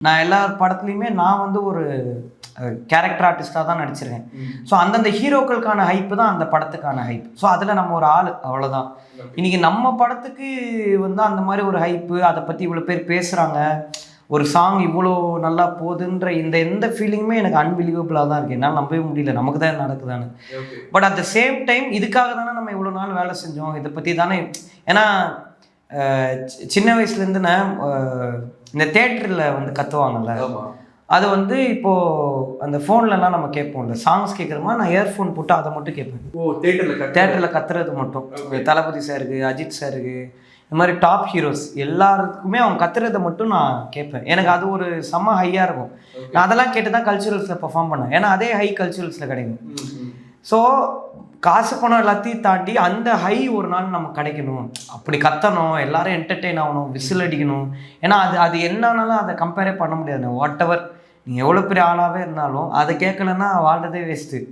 நான் எல்லா படத்துலையுமே நான் வந்து ஒரு கேரக்டர் ஆர்டிஸ்டாக தான் நடிச்சிருக்கேன். ஸோ அந்தந்த ஹீரோக்களுக்கான ஹைப்பு தான் அந்த படத்துக்கான ஹைப். ஸோ அதில் நம்ம ஒரு ஆள் அவ்வளோதான். இன்றைக்கி நம்ம படத்துக்கு வந்து அந்த மாதிரி ஒரு ஹைப்பு, அதை பற்றி இவ்வளோ பேர் பேசுகிறாங்க, ஒரு சாங் இவ்வளோ நல்லா போகுதுன்ற எந்த ஃபீலிங்குமே எனக்கு அன்பிலீவபிளாக தான் இருக்குது. என்னால் நம்பவே முடியல, நமக்கு தான் நடக்குதானு. But at the same time இதுக்காக தானே நம்ம இவ்வளோ நாள் வேலை செஞ்சோம், இதை பற்றி தானே. ஏன்னா சின்ன வயசுலேருந்து நான் இந்த தேட்டரில் வந்து கற்றுவாங்கல்ல, அது வந்து இப்போது அந்த ஃபோன்லலாம் நம்ம கேட்போம்ல, சாங்ஸ் கேட்குறோமா, நான் இயர்ஃபோன் போட்டு அதை மட்டும் கேட்பேன். தேட்டரில் கத்துறது மட்டும். தளபதி சாருக்கு, அஜித் சாருக்கு, இந்த மாதிரி டாப் ஹீரோஸ் எல்லாருக்குமே அவங்க கத்துறதை மட்டும் நான் கேட்பேன். எனக்கு அது ஒரு செம்ம ஹையாக இருக்கும். நான் அதெல்லாம் கேட்டு தான் கல்ச்சுரல்ஸில் பெர்ஃபார்ம் பண்ணேன். ஏன்னா அதே ஹை கல்ச்சுரல்ஸில் கிடைக்கும். ஸோ காசு பணம் எல்லாத்தையும் தாண்டி அந்த ஹை ஒரு நாள் நமக்கு கிடைக்கணும், அப்படி கத்தணும், எல்லாரும் என்டர்டெயின் ஆகணும், விசில் அடிக்கணும். ஏன்னா அது என்னன்னாலும் அதை கம்பேரே பண்ண முடியாது. வாட் எவர் நீங்கள் எவ்வளோ பெரிய ஆளாகவே இருந்தாலும் அதை கேட்கலன்னா வாழ்றதே வேஸ்ட்டு.